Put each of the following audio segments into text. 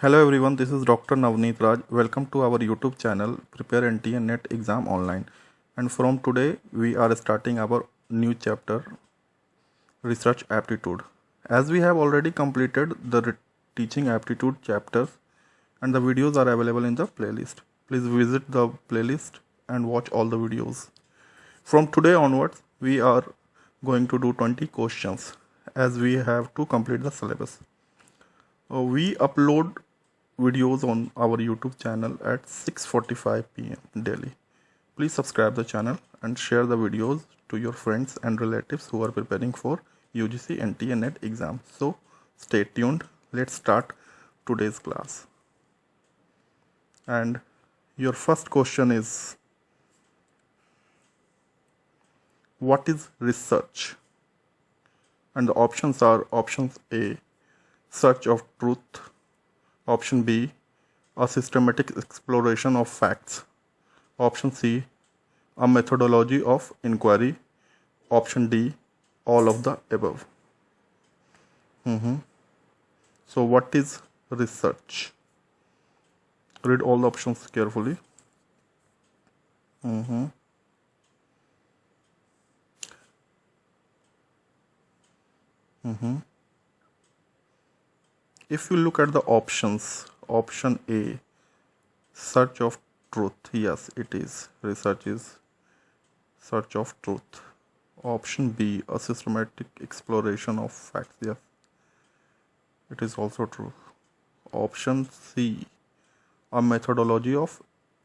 Hello everyone, this is Dr. Navneet Raj. Welcome to our YouTube channel Prepare NTA NET Exam Online. And from today we are starting our new chapter, Research Aptitude. As we have already completed the Teaching Aptitude chapters and the videos are available in the playlist. Please visit the playlist and watch all the videos. From today onwards we are going to do 20 questions as we have to complete the syllabus. We upload videos on our YouTube channel at 6:45 p.m. daily. Please subscribe the channel and share the videos to your friends and relatives who are preparing for UGC NTA NET exam. So stay tuned. Let's start today's class. And your first question is, what is research? And the options are options A, search of truth, option B, a systematic exploration of facts, option C, a methodology of inquiry, option D, all of the above. So what is research? Read all the options carefully. If you look at the options, option A, search of truth, yes, it is. Research is search of truth. Option B, a systematic exploration of facts, yes, it is also true. Option C, a methodology of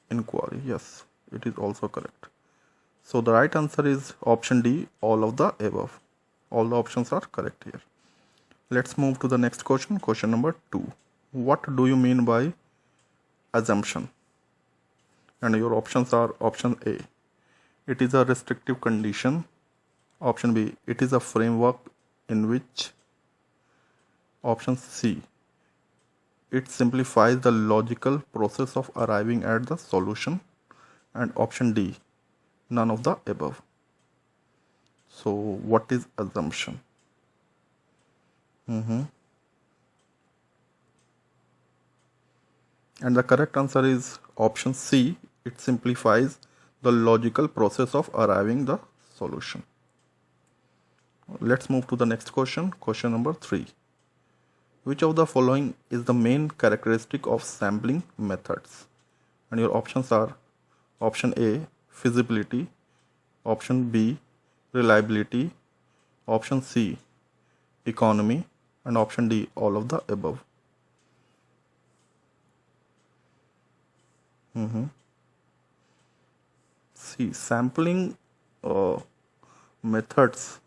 inquiry, yes, it is also correct. So the right answer is option D, all of the above. All the options are correct here. Let's move to the next question, question number 2. What do you mean by assumption? And your options are option A, it is a restrictive condition. Option B, it is a framework in which. Option C, it simplifies the logical process of arriving at the solution. And option D, none of the above. So what is assumption? And the correct answer is option C, it simplifies the logical process of arriving the solution. Let's move to the next question, question number 3. Which of the following is the main characteristic of sampling methods? And your options are option A, feasibility, option B, reliability, option C, economy, and option D, all of the above. See, sampling methods,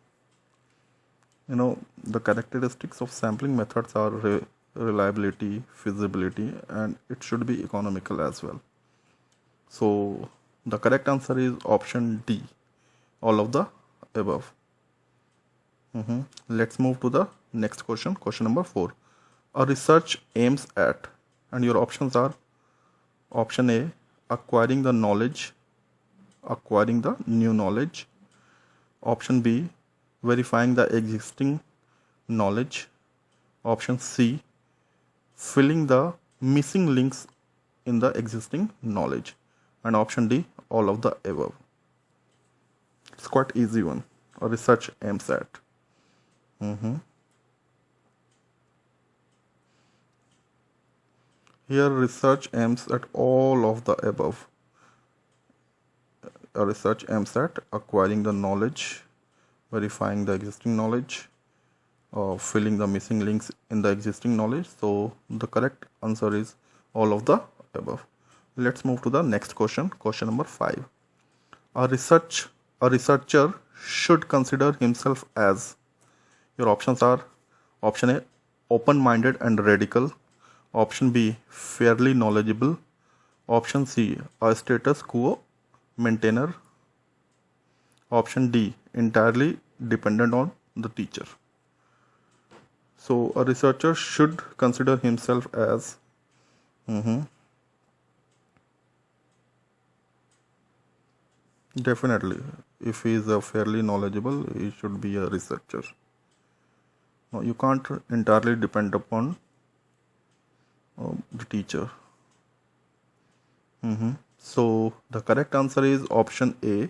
the characteristics of sampling methods are reliability, feasibility, and it should be economical as well. So the correct answer is option D, all of the above. Let's move to the next question, question number 4. A research aims at, and your options are option A, acquiring the knowledge, acquiring the new knowledge, option B, verifying the existing knowledge, option C, filling the missing links in the existing knowledge, and option D, all of the above. It's quite easy one. A research aims at. Here research aims at all of the above. A research aims at acquiring the knowledge, verifying the existing knowledge, filling the missing links in the existing knowledge. So the correct answer is all of the above. Let's move to the next question, question number 5. A researcher should consider himself as. Your options are option A, open-minded and radical, option B, fairly knowledgeable, option C, a status quo maintainer, option D, entirely dependent on the teacher. So a researcher should consider himself as definitely, if he is fairly knowledgeable, he should be a researcher. No, you can't entirely depend upon teacher. So the correct answer is option A.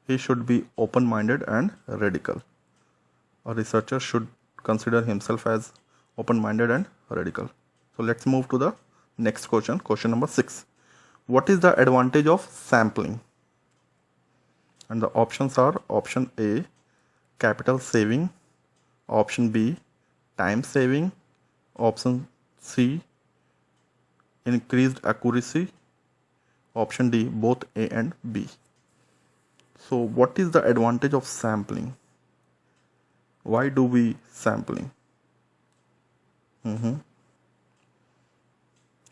He should be open-minded and radical. A researcher should consider himself as open-minded and radical. So let's move to the next question, question number 6. What is the advantage of sampling? And the options are option A, capital saving, option B, time saving, option C, increased accuracy, option D, both A and B. So what is the advantage of sampling? Why do we sampling?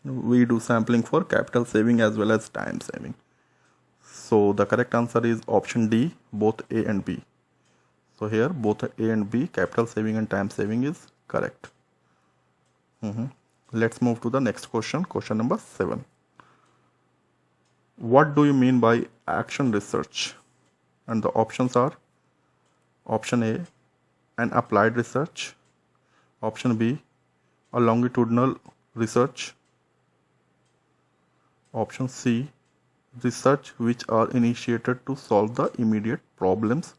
We do sampling for capital saving as well as time saving. So the correct answer is option D, both A and B. So here both A and B, capital saving and time saving, is correct. Let's move to the next question, question number 7. What do you mean by action research? And the options are option A, an applied research, option B, a longitudinal research, option C, research which are initiated to solve the immediate problems,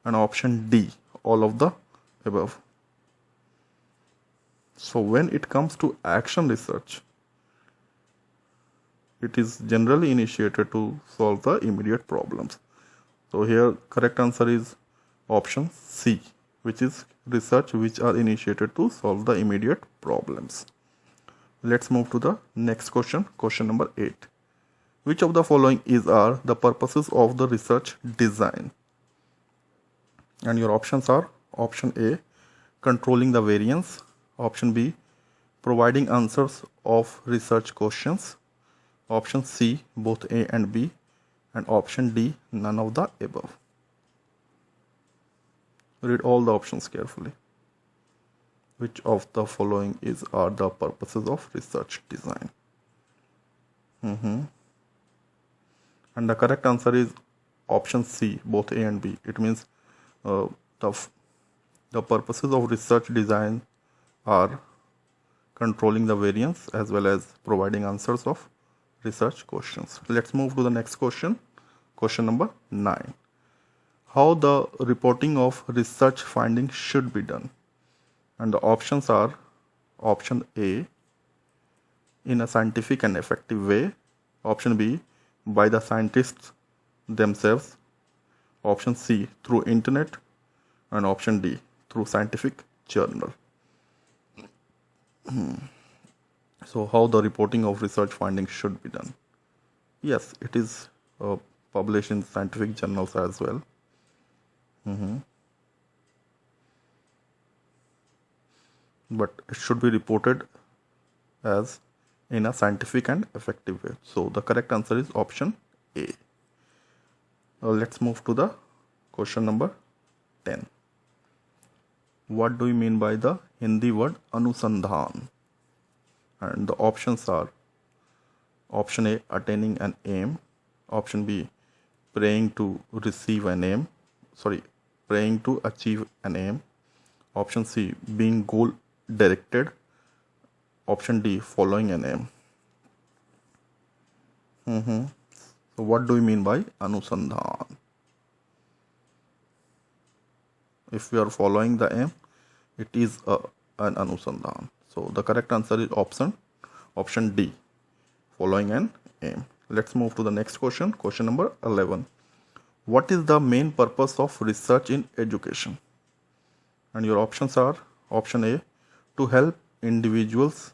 and option D, all of the above. So when it comes to action research, it is generally initiated to solve the immediate problems. So here correct answer is option C, which is research which are initiated to solve the immediate problems. Let's move to the next question, question number 8. Which of the following are the purposes of the research design? And your options are option A, controlling the variance, option B, providing answers of research questions, option C, both A and B, and option D, none of the above. Read all the options carefully. Which of the following are the purposes of research design? And the correct answer is option C, both A and B. It means the purposes of research design are controlling the variance as well as providing answers of research questions. Let's move to the next question, question number 9. How the reporting of research findings should be done? And the options are option A, in a scientific and effective way, option B, by the scientists themselves, option C, through internet, and option D, through scientific journal. So how the reporting of research findings should be done? Yes, it is published in scientific journals as well. But it should be reported as in a scientific and effective way. So the correct answer is option A. Let's move to the question number 10. What do you mean by the Hindi word Anusandhan? And the options are option A, attaining an aim, option B, praying to achieve an aim, option C, being goal directed, option D, following an aim. So what do you mean by Anusandhan? If we are following the aim, it is an Anusandhan. So the correct answer is option D, following an aim. Let's move to the next question, question number 11. What is the main purpose of research in education? And your options are option A, to help individuals'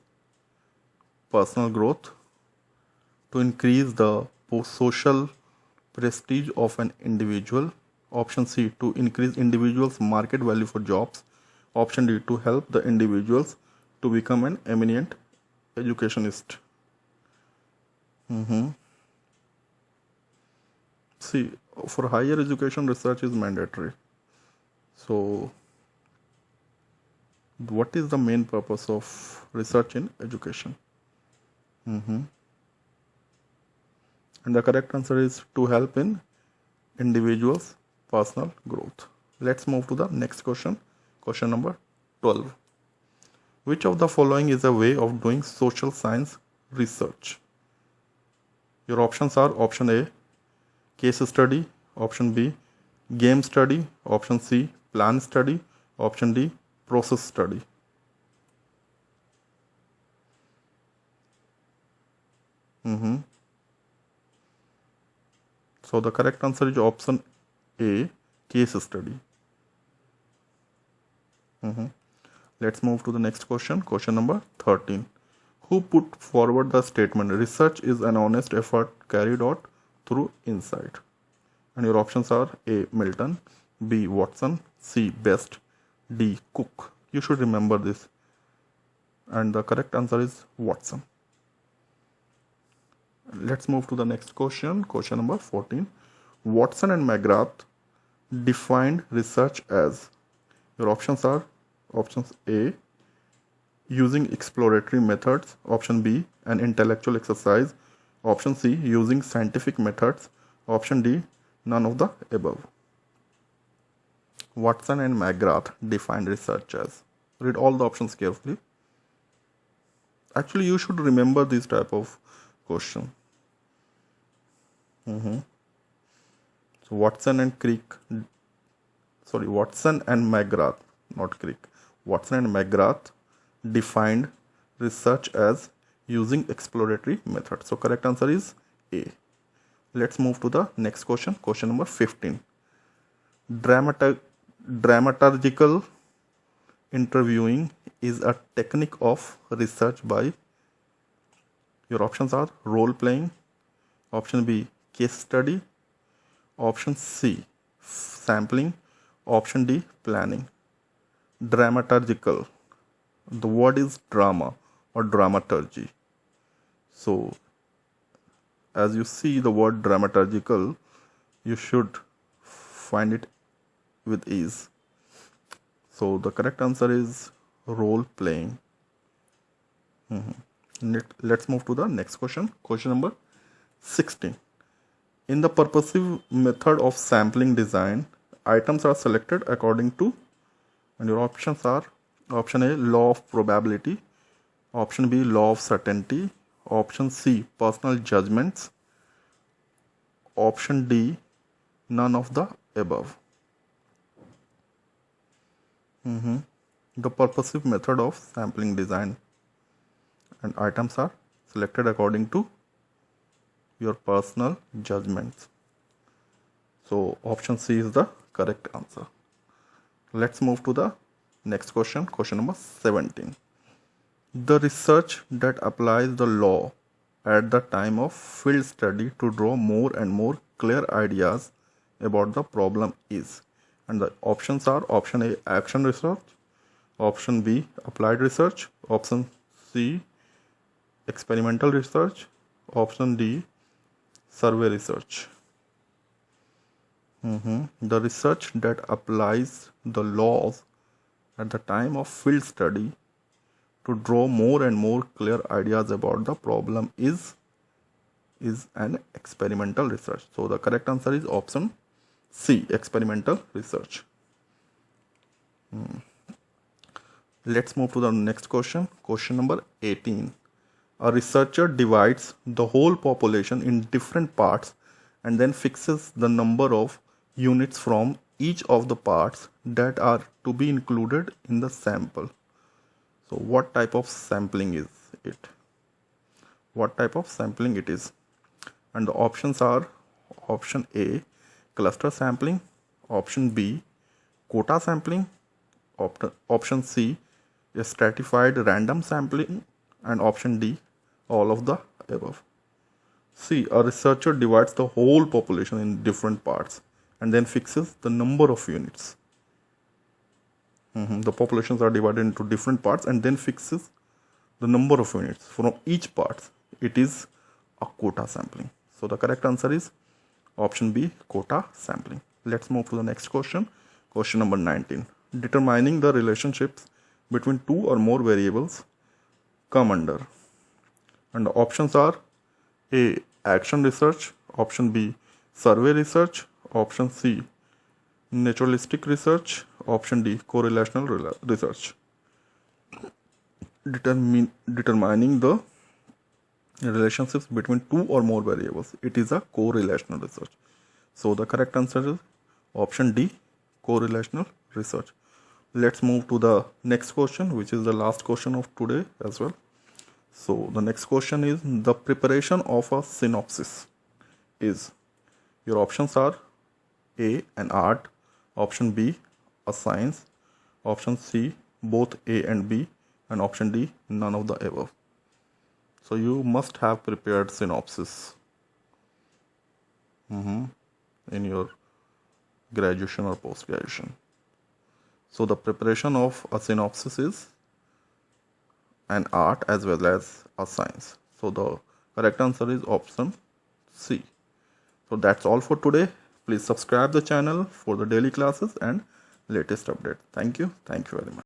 personal growth, to increase the social prestige of an individual, option C, to increase individuals' market value for jobs, option D, to help the individuals to become an eminent educationist. See, for higher education, research is mandatory. So what is the main purpose of research in education? And the correct answer is to help in individuals' personal growth. Let's move to the next question, question number 12. Which of the following is a way of doing social science research? Your options are option A, case study, option B, game study, option C, plan study, option D, process study. So the correct answer is option A, case study. Let's move to the next question. Question number 13. Who put forward the statement, research is an honest effort carried out through insight? And your options are A, Milton, B, Watson, C, Best, D, Cook. You should remember this. And the correct answer is Watson. Let's move to the next question. Question number 14. Watson and Mcgrath defined research as. Your options are options A, using exploratory methods, option B, an intellectual exercise, option C, using scientific methods, option D, none of the above. Watson and Mcgrath defined research as. Read all the options carefully. Actually, you should remember this type of question. So Watson and Mcgrath, not Crick. Watson and Mcgrath defined research as using exploratory methods. So correct answer is A. Let's move to the next question. Question number 15. Dramaturgical interviewing is a technique of research by. Your options are role playing, option B, case study, option C, sampling, option D, planning. Dramaturgical. The word is drama or dramaturgy. So as you see the word dramaturgical, you should find it with ease. So the correct answer is role playing. Let's move to the next question. Question number 16. In the purposive method of sampling design, items are selected according to, and your options are option A, law of probability, option B, law of certainty, option C, personal judgments, option D, none of the above. The purposive method of sampling design, and items are selected according to your personal judgments. So option C is the correct answer. Let's move to the next question. Question number 17. The research that applies the law at the time of field study to draw more and more clear ideas about the problem is. And the options are option A, action research, option B, applied research, option C, experimental research, option D, survey research. The research that applies the laws at the time of field study to draw more and more clear ideas about the problem is an experimental research. So the correct answer is option C, experimental research. Let's move to the next question. Question number 18. A researcher divides the whole population in different parts and then fixes the number of units from each of the parts that are to be included in the sample. So what type of sampling is it? What type of sampling it is? And the options are option A, cluster sampling, option B, quota sampling, option C, a stratified random sampling, and option D, all of the above. See, a researcher divides the whole population in different parts and then fixes the number of units. The populations are divided into different parts and then fixes the number of units from each part. It is a quota sampling. So the correct answer is option B, quota sampling. Let's move to the next question. Question number 19. Determining the relationships between two or more variables come under. And the options are A, action research, option B, survey research, option C, naturalistic research, option D, correlational research. determining the relationships between two or more variables. It is a correlational research. So the correct answer is option D, correlational research. Let's move to the next question, which is the last question of today as well. So the next question is, the preparation of a synopsis is, your options are A, an art, option B, a science, option C, both A and B, and option D, none of the above. So you must have prepared synopsis in your graduation or post-graduation. So the preparation of a synopsis is an art as well as a science. So the correct answer is option C. So that's all for today. Please subscribe the channel for the daily classes and latest update. Thank you very much.